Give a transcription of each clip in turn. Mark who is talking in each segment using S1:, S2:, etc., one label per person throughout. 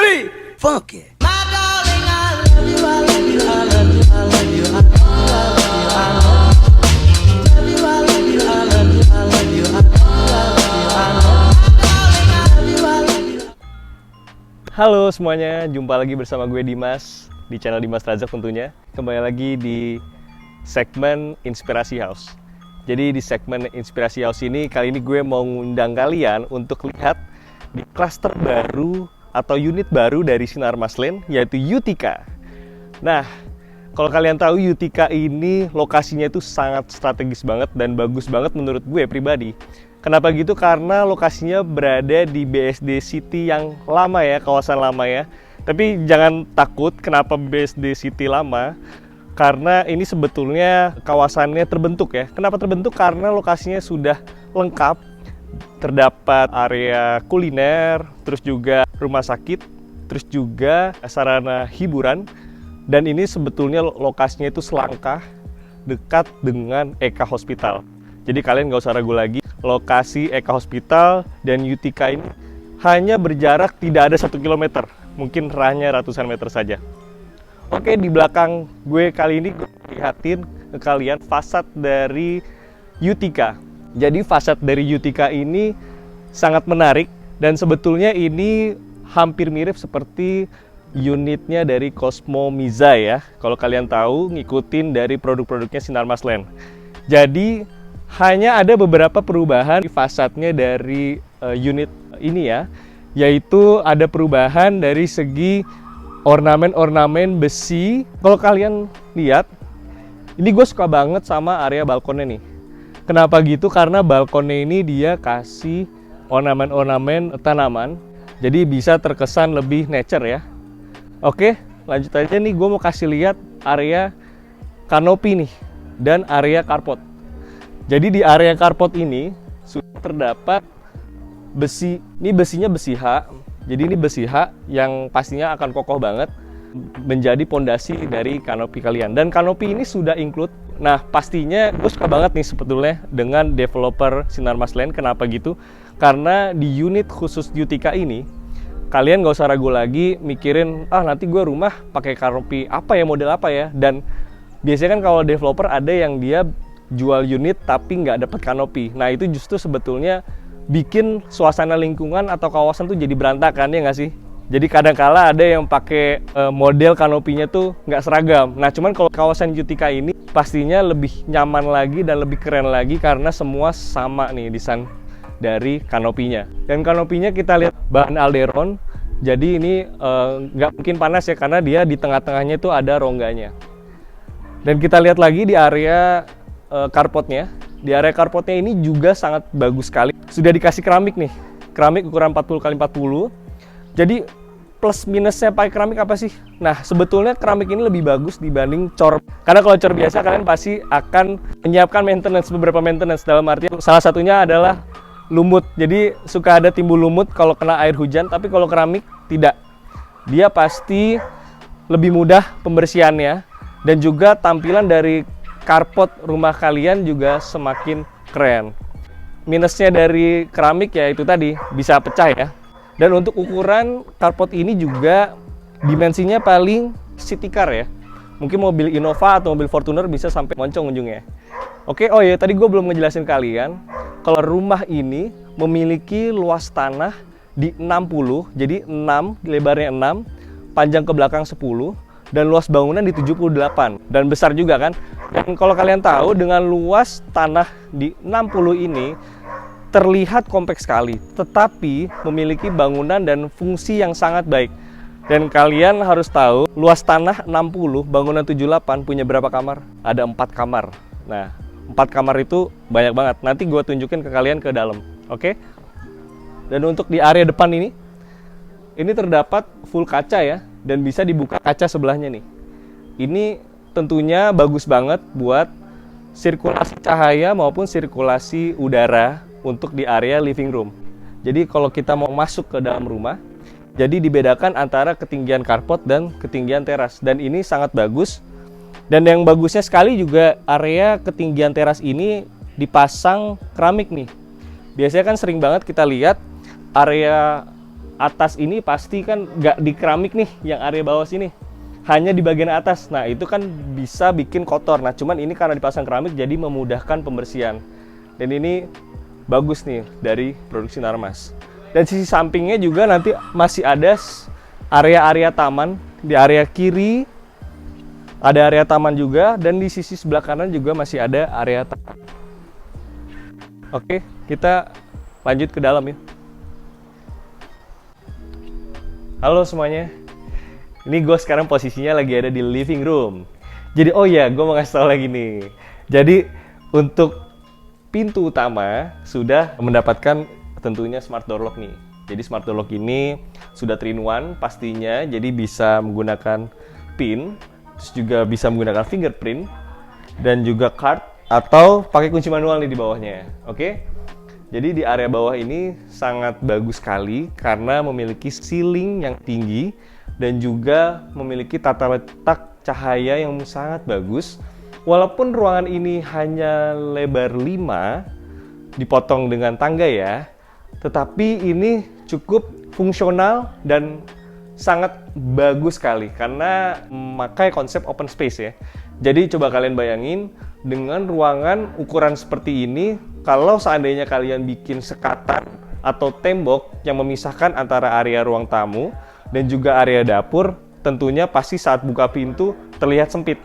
S1: Three, funky.
S2: Halo semuanya, jumpa lagi bersama gue Dimas di channel Dimas Razak tentunya. Kembali lagi di segmen Inspirasi House. Jadi di segmen Inspirasi House ini, kali ini gue mau ngundang kalian untuk lihat di klaster baru atau unit baru dari Sinar Mas Land, yaitu Utica. Nah, kalau kalian tahu Utica ini lokasinya itu sangat strategis banget dan bagus banget menurut gue pribadi. Kenapa gitu? Karena lokasinya berada di BSD City yang lama ya, kawasan lama ya. Tapi jangan takut kenapa BSD City lama, karena ini sebetulnya kawasannya terbentuk ya. Kenapa terbentuk? Karena lokasinya sudah lengkap. Terdapat area kuliner, terus juga rumah sakit, terus juga sarana hiburan. Dan ini sebetulnya lokasinya itu selangkah dekat dengan Eka Hospital. Jadi kalian nggak usah ragu lagi, lokasi Eka Hospital dan Utica ini hanya berjarak tidak ada 1 km, mungkin hanya ratusan meter saja. Oke, di belakang gue kali ini gue lihatin ke kalian fasad dari Utica. Jadi fasad dari Utica ini sangat menarik dan sebetulnya ini hampir mirip seperti unitnya dari Cosmo Mizai ya. Kalau kalian tahu, ngikutin dari produk-produknya Sinar Mas Land. Jadi hanya ada beberapa perubahan di fasadnya dari unit ini ya, yaitu ada perubahan dari segi ornamen-ornamen besi. Kalau kalian lihat, ini gue suka banget sama area balkonnya nih. Kenapa gitu? Karena balkonnya ini dia kasih ornamen-ornamen tanaman, jadi bisa terkesan lebih nature ya. Oke, lanjut aja nih, gue mau kasih lihat area kanopi nih dan area carport. Jadi di area carport ini sudah terdapat besi, ini besinya besi H. Jadi ini besi H yang pastinya akan kokoh banget menjadi pondasi dari kanopi kalian. Dan kanopi ini sudah include. Nah, pastinya gue suka banget nih sebetulnya dengan developer Sinar Mas Land. Kenapa gitu? Karena di unit khusus Utica ini, kalian gak usah ragu lagi mikirin, nanti gue rumah pakai kanopi apa ya, model apa ya. Dan biasanya kan kalau developer ada yang dia jual unit tapi nggak dapat kanopi. Nah, itu justru sebetulnya bikin suasana lingkungan atau kawasan tuh jadi berantakan, ya nggak sih? Jadi kadang-kala ada yang pakai model kanopinya tuh nggak seragam. Nah, cuman kalau kawasan Utica ini pastinya lebih nyaman lagi dan lebih keren lagi karena semua sama nih desain dari kanopinya. Dan kanopinya kita lihat bahan alderon. Jadi ini nggak mungkin panas ya karena dia di tengah-tengahnya tuh ada rongganya. Dan kita lihat lagi di area carportnya. Di area carportnya ini juga sangat bagus sekali. Sudah dikasih keramik nih. Keramik ukuran 40x40. Jadi plus minusnya pakai keramik apa sih? Nah, sebetulnya keramik ini lebih bagus dibanding cor. Karena kalau cor biasa kalian pasti akan menyiapkan maintenance, beberapa maintenance. Dalam arti salah satunya adalah lumut. Jadi suka ada timbul lumut kalau kena air hujan, tapi kalau keramik tidak. Dia pasti lebih mudah pembersihannya dan juga tampilan dari carport rumah kalian juga semakin keren. Minusnya dari keramik ya itu tadi, bisa pecah ya. Dan untuk ukuran carport ini juga dimensinya paling city car ya. Mungkin mobil Innova atau mobil Fortuner bisa sampai moncong ujungnya. Oke, oh ya tadi gue belum ngejelasin kalian kalau rumah ini memiliki luas tanah di 60, jadi 6, lebarnya 6, panjang ke belakang 10, dan luas bangunan di 78, dan besar juga kan. Dan kalau kalian tahu dengan luas tanah di 60 ini terlihat kompleks sekali, tetapi memiliki bangunan dan fungsi yang sangat baik. Dan kalian harus tahu luas tanah 60, bangunan 78 punya berapa kamar? Ada 4 kamar. Nah, 4 kamar itu banyak banget. Nanti gue tunjukin ke kalian ke dalam, oke? Dan untuk di area depan ini terdapat full kaca ya, dan bisa dibuka kaca sebelahnya nih. Ini tentunya bagus banget buat sirkulasi cahaya maupun sirkulasi udara untuk di area living room. Jadi kalau kita mau masuk ke dalam rumah, jadi dibedakan antara ketinggian carport dan ketinggian teras. Dan ini sangat bagus. Dan yang bagusnya sekali juga area ketinggian teras ini dipasang keramik nih. Biasanya kan sering banget kita lihat area atas ini pasti kan nggak di keramik nih, yang area bawah sini hanya di bagian atas. Nah itu kan bisa bikin kotor. Nah cuman ini karena dipasang keramik jadi memudahkan pembersihan. Dan ini bagus nih dari produk Sinarmas. Dan sisi sampingnya juga nanti masih ada area-area taman. Di area kiri ada area taman juga, dan di sisi sebelah kanan juga masih ada area taman. Oke, kita lanjut ke dalam yuk. Halo semuanya. Ini gue sekarang posisinya lagi ada di living room. Jadi oh ya, gue mau ngasih tau lagi nih. Jadi untuk pintu utama sudah mendapatkan tentunya smart door lock nih. Jadi smart door lock ini sudah 3-in-1 pastinya. Jadi bisa menggunakan pin, terus juga bisa menggunakan fingerprint, dan juga card, atau pakai kunci manual nih di bawahnya. Oke? Jadi di area bawah ini sangat bagus sekali karena memiliki ceiling yang tinggi dan juga memiliki tata letak cahaya yang sangat bagus. Walaupun ruangan ini hanya lebar 5 dipotong dengan tangga ya, tetapi ini cukup fungsional dan sangat bagus sekali karena memakai konsep open space ya. Jadi coba kalian bayangin dengan ruangan ukuran seperti ini, kalau seandainya kalian bikin sekatan atau tembok yang memisahkan antara area ruang tamu dan juga area dapur, tentunya pasti saat buka pintu terlihat sempit.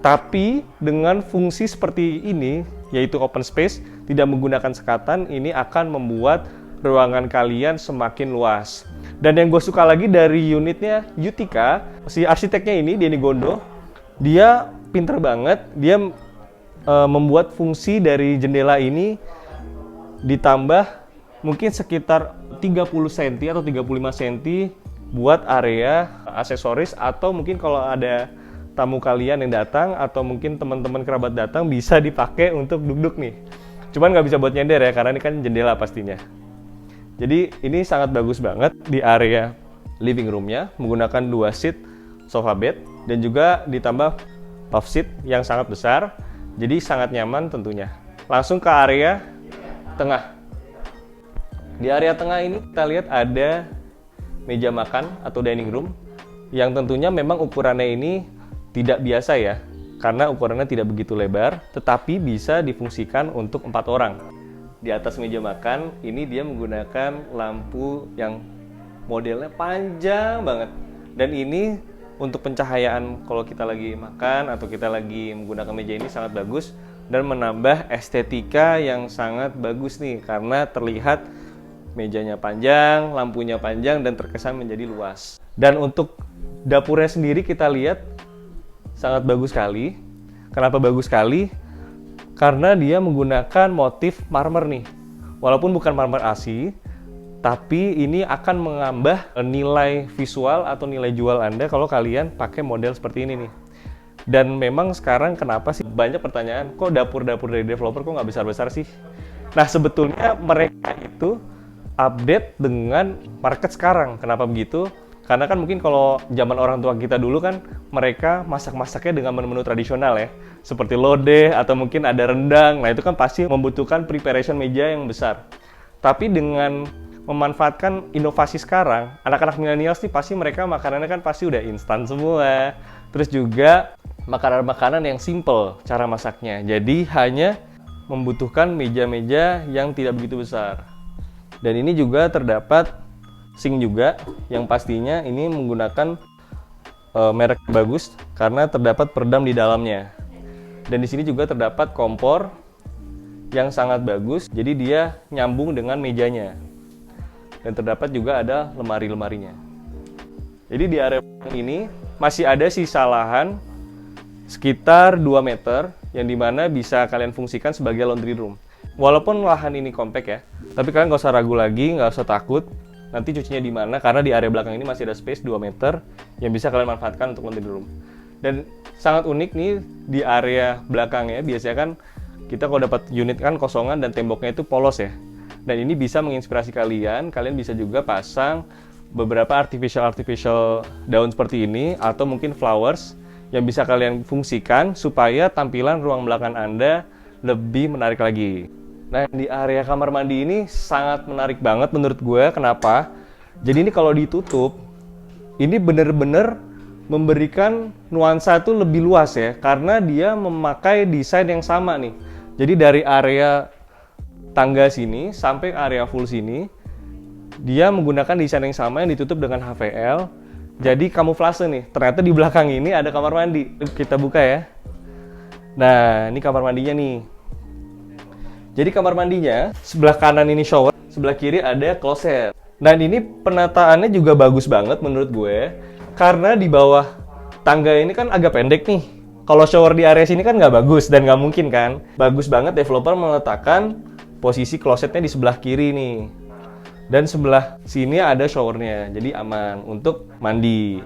S2: Tapi dengan fungsi seperti ini, yaitu open space, tidak menggunakan sekatan, ini akan membuat ruangan kalian semakin luas. Dan yang gue suka lagi dari unitnya Utica, si arsiteknya ini, Denny Gondo, dia pinter banget. Dia membuat fungsi dari jendela ini ditambah mungkin sekitar 30 cm atau 35 cm buat area aksesoris, atau mungkin kalau ada tamu kalian yang datang atau mungkin teman-teman kerabat datang bisa dipakai untuk duduk nih. Cuman nggak bisa buat nyender ya, karena ini kan jendela pastinya. Jadi ini sangat bagus banget di area living roomnya, menggunakan 2 seat sofa bed dan juga ditambah puff seat yang sangat besar. Jadi sangat nyaman tentunya. Langsung ke area tengah. Di area tengah ini kita lihat ada meja makan atau dining room yang tentunya memang ukurannya ini tidak biasa ya, karena ukurannya tidak begitu lebar, tetapi bisa difungsikan untuk 4 orang. Di atas meja makan ini dia menggunakan lampu yang modelnya panjang banget, dan ini untuk pencahayaan kalau kita lagi makan atau kita lagi menggunakan meja ini sangat bagus dan menambah estetika yang sangat bagus nih, karena terlihat mejanya panjang, lampunya panjang, dan terkesan menjadi luas. Dan untuk dapurnya sendiri kita lihat sangat bagus sekali. Kenapa bagus sekali? Karena dia menggunakan motif marmer nih. Walaupun bukan marmer asli, tapi ini akan menambah nilai visual atau nilai jual Anda kalau kalian pakai model seperti ini nih. Dan memang sekarang kenapa sih banyak pertanyaan, kok dapur-dapur dari developer kok nggak besar-besar sih? Nah sebetulnya mereka itu update dengan market sekarang. Kenapa begitu? Karena kan mungkin kalau zaman orang tua kita dulu kan mereka masak-masaknya dengan menu-menu tradisional ya, seperti lodeh atau mungkin ada rendang. Nah itu kan pasti membutuhkan preparation meja yang besar. Tapi dengan memanfaatkan inovasi sekarang, anak-anak milenial sih pasti mereka makanannya kan pasti udah instan semua. Terus juga makanan-makanan yang simple cara masaknya. Jadi hanya membutuhkan meja-meja yang tidak begitu besar. Dan ini juga terdapat sink juga, yang pastinya ini menggunakan merek bagus karena terdapat peredam di dalamnya. Dan di sini juga terdapat kompor yang sangat bagus, jadi dia nyambung dengan mejanya. Dan terdapat juga ada lemari-lemarinya. Jadi di area ini masih ada sisa lahan sekitar 2 meter yang dimana bisa kalian fungsikan sebagai laundry room. Walaupun lahan ini compact ya, tapi kalian nggak usah ragu lagi, nggak usah takut nanti cucinya di mana, karena di area belakang ini masih ada space 2 meter yang bisa kalian manfaatkan untuk laundry room. Dan sangat unik nih di area belakangnya, biasanya kan kita kalau dapat unit kan kosongan dan temboknya itu polos ya. Dan ini bisa menginspirasi kalian bisa juga pasang beberapa artificial daun seperti ini atau mungkin flowers yang bisa kalian fungsikan supaya tampilan ruang belakang Anda lebih menarik lagi. Nah, di area kamar mandi ini sangat menarik banget menurut gue. Kenapa? Jadi ini kalau ditutup, ini bener-bener memberikan nuansa itu lebih luas ya, karena dia memakai desain yang sama nih. Jadi dari area tangga sini sampai area full sini, dia menggunakan desain yang sama yang ditutup dengan HVL. Jadi kamuflase nih. Ternyata di belakang ini ada kamar mandi. Kita buka ya. Nah, ini kamar mandinya nih. Jadi kamar mandinya, sebelah kanan ini shower, sebelah kiri ada kloset. Dan ini penataannya juga bagus banget menurut gue. Karena di bawah tangga ini kan agak pendek nih. Kalau shower di area sini kan nggak bagus dan nggak mungkin kan. Bagus banget developer meletakkan posisi klosetnya di sebelah kiri nih. Dan sebelah sini ada showernya, jadi aman untuk mandi.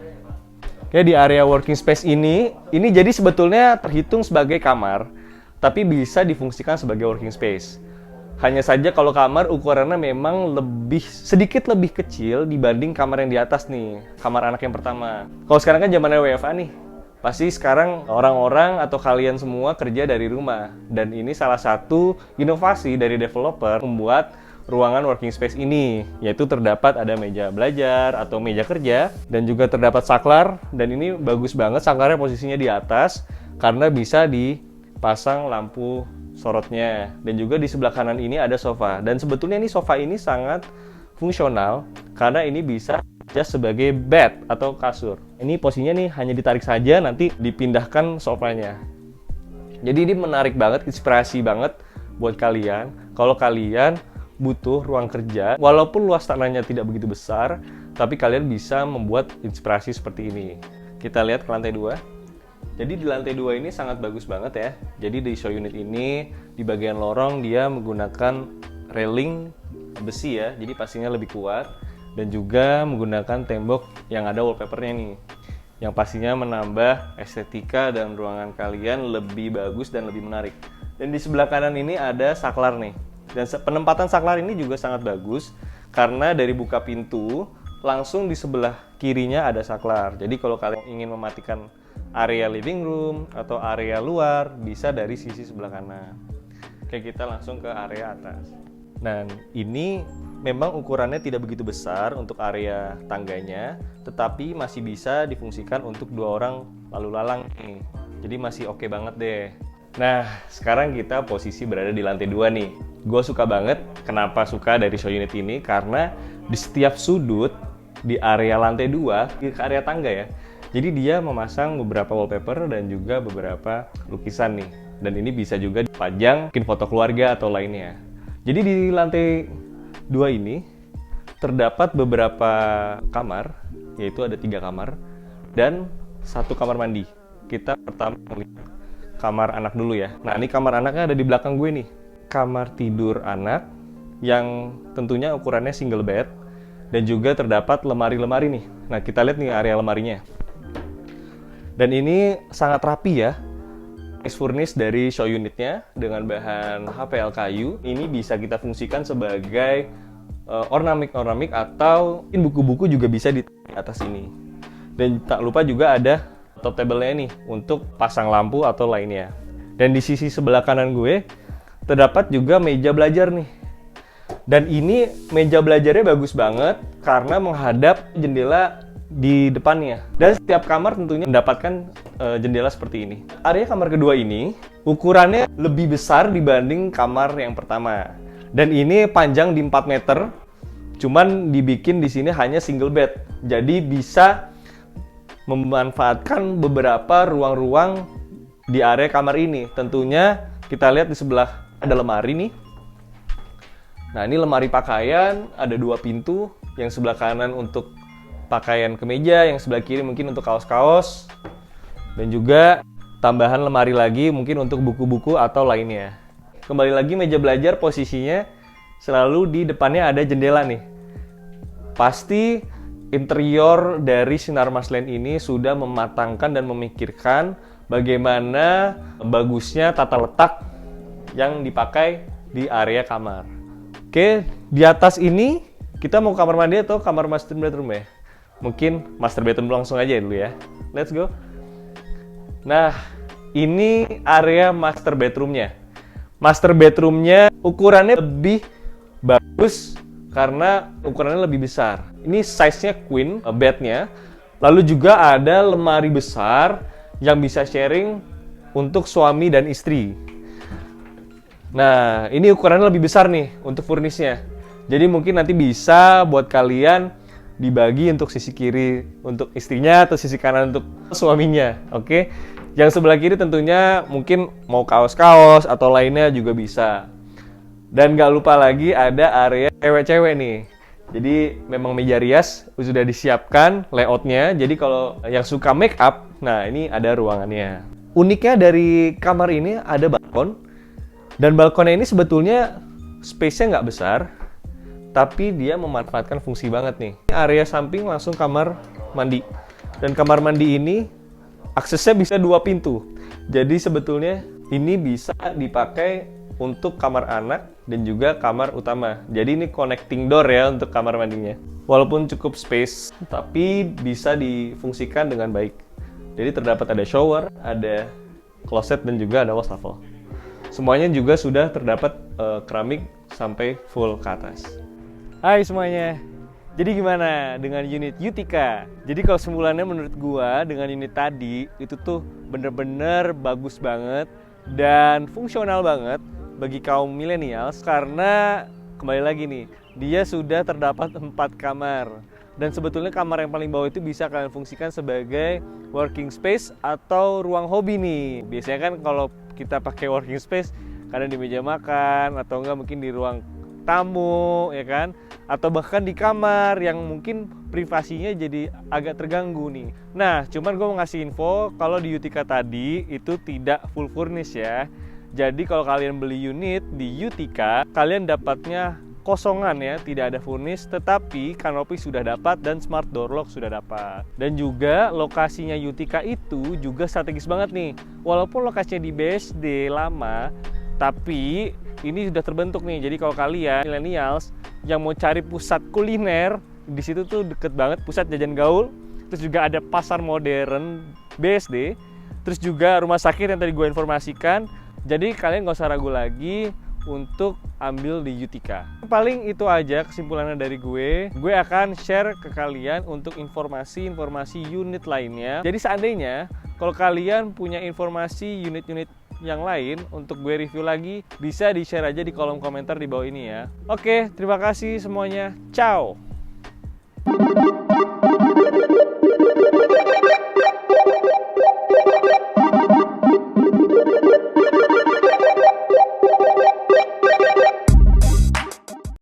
S2: Oke, di area working space ini jadi sebetulnya terhitung sebagai kamar, tapi bisa difungsikan sebagai working space. Hanya saja kalau kamar ukurannya memang sedikit lebih kecil dibanding kamar yang di atas nih, kamar anak yang pertama. Kalau sekarang kan zamannya WFA nih, pasti sekarang orang-orang atau kalian semua kerja dari rumah. Dan ini salah satu inovasi dari developer membuat ruangan working space ini, yaitu terdapat ada meja belajar atau meja kerja, dan juga terdapat saklar. Dan ini bagus banget, saklarnya posisinya di atas karena bisa dipasang lampu sorotnya. Dan juga di sebelah kanan ini ada sofa, dan sebetulnya ini sofa ini sangat fungsional karena ini bisa just sebagai bed atau kasur. Ini posisinya nih hanya ditarik saja, nanti dipindahkan sofanya. Jadi ini menarik banget, inspirasi banget buat kalian kalau kalian butuh ruang kerja, walaupun luas tanahnya tidak begitu besar, tapi kalian bisa membuat inspirasi seperti ini. Kita lihat ke lantai 2. Jadi di lantai 2 ini sangat bagus banget ya. Jadi di show unit ini, di bagian lorong dia menggunakan railing besi ya, jadi pastinya lebih kuat. Dan juga menggunakan tembok yang ada wallpapernya nih, yang pastinya menambah estetika dan ruangan kalian lebih bagus dan lebih menarik. Dan di sebelah kanan ini ada saklar nih. Dan penempatan saklar ini juga sangat bagus karena dari buka pintu langsung di sebelah kirinya ada saklar. Jadi kalau kalian ingin mematikan area living room atau area luar, bisa dari sisi sebelah kanan. Oke, kita langsung ke area atas. Dan ini memang ukurannya tidak begitu besar untuk area tangganya, tetapi masih bisa difungsikan untuk 2 orang lalu lalang nih. Jadi masih oke banget deh. Nah, sekarang kita posisi berada di lantai 2 nih. Gue suka banget. Kenapa suka dari show unit ini? Karena di setiap sudut di area lantai 2, ke area tangga ya, jadi dia memasang beberapa wallpaper dan juga beberapa lukisan nih. Dan ini bisa juga dipajang mungkin foto keluarga atau lainnya. Jadi di lantai 2 ini terdapat beberapa kamar, yaitu ada 3 kamar dan 1 kamar mandi. Kita pertama melihat kamar anak dulu ya. Nah, ini kamar anaknya ada di belakang gue nih. Kamar tidur anak yang tentunya ukurannya single bed dan juga terdapat lemari-lemari nih. Nah, kita lihat nih area lemarinya. Dan ini sangat rapi ya. Furnish dari show unitnya dengan bahan HPL kayu. Ini bisa kita fungsikan sebagai ornamik atau buku-buku juga bisa di atas ini. Dan tak lupa juga ada top table-nya nih untuk pasang lampu atau lainnya. Dan di sisi sebelah kanan gue terdapat juga meja belajar nih. Dan ini meja belajarnya bagus banget karena menghadap jendela di depannya. Dan setiap kamar tentunya mendapatkan jendela seperti ini. Area kamar kedua ini ukurannya lebih besar dibanding kamar yang pertama. Dan ini panjang di 4 meter. Cuman dibikin di sini hanya single bed. Jadi bisa memanfaatkan beberapa ruang-ruang di area kamar ini. Tentunya kita lihat di sebelah ada lemari nih. Nah, ini lemari pakaian, ada 2 pintu, yang sebelah kanan untuk pakaian kemeja, yang sebelah kiri mungkin untuk kaos-kaos. Dan juga tambahan lemari lagi mungkin untuk buku-buku atau lainnya. Kembali lagi meja belajar posisinya selalu di depannya ada jendela nih. Pasti interior dari Sinar Mas Land ini sudah mematangkan dan memikirkan bagaimana bagusnya tata letak yang dipakai di area kamar. Oke, di atas ini kita mau kamar mandi atau kamar master bedroom ya? Mungkin master bedroom langsung aja dulu ya. Let's go. Nah, ini area master bedroomnya. Master bedroomnya ukurannya lebih bagus karena ukurannya lebih besar. Ini size-nya queen bednya. Lalu juga ada lemari besar yang bisa sharing untuk suami dan istri. Nah, ini ukurannya lebih besar nih untuk furnisnya. Jadi mungkin nanti bisa buat kalian dibagi untuk sisi kiri untuk istrinya atau sisi kanan untuk suaminya. Oke. Yang sebelah kiri tentunya mungkin mau kaos-kaos atau lainnya juga bisa. Dan gak lupa lagi ada area cewek-cewek nih. Jadi memang meja rias sudah disiapkan layoutnya. Jadi kalau yang suka make up, nah ini ada ruangannya. Uniknya dari kamar ini ada balkon. Dan balkonnya ini sebetulnya space-nya nggak besar, tapi dia memanfaatkan fungsi banget nih. Area samping langsung kamar mandi. Dan kamar mandi ini aksesnya bisa 2 pintu. Jadi sebetulnya ini bisa dipakai untuk kamar anak dan juga kamar utama. Jadi ini connecting door ya untuk kamar mandinya. Walaupun cukup space, tapi bisa difungsikan dengan baik. Jadi terdapat ada shower, ada closet dan juga ada wastafel. Semuanya juga sudah terdapat keramik sampai full ke atas. Hai semuanya. Jadi gimana dengan unit Utica? Jadi kalau sembulannya menurut gua dengan unit tadi itu tuh bener-bener bagus banget dan fungsional banget bagi kaum millennials karena kembali lagi nih, dia sudah terdapat 4 kamar. Dan sebetulnya kamar yang paling bawah itu bisa kalian fungsikan sebagai working space atau ruang hobi nih. Biasanya kan kalau kita pakai working space kadang di meja makan atau enggak mungkin di ruang tamu ya kan, atau bahkan di kamar yang mungkin privasinya jadi agak terganggu nih. Nah, cuman gue mau ngasih info kalau di Utica tadi itu tidak full furnish ya. Jadi kalau kalian beli unit di Utica, kalian dapatnya kosongan ya, tidak ada furnish, tetapi kanopi sudah dapat dan smart door lock sudah dapat. Dan juga lokasinya Utica itu juga strategis banget nih. Walaupun lokasinya di BSD lama, tapi ini sudah terbentuk nih. Jadi kalau kalian millennials yang mau cari pusat kuliner, di situ tuh deket banget pusat jajan gaul. Terus juga ada pasar modern BSD. Terus juga rumah sakit yang tadi gue informasikan. Jadi kalian gak usah ragu lagi untuk ambil di Utica. Paling itu aja kesimpulannya dari gue. Gue akan share ke kalian untuk informasi-informasi unit lainnya. Jadi seandainya kalau kalian punya informasi unit-unit yang lain untuk gue review lagi, bisa di-share aja di kolom komentar di bawah ini ya. Oke, terima kasih semuanya. Ciao!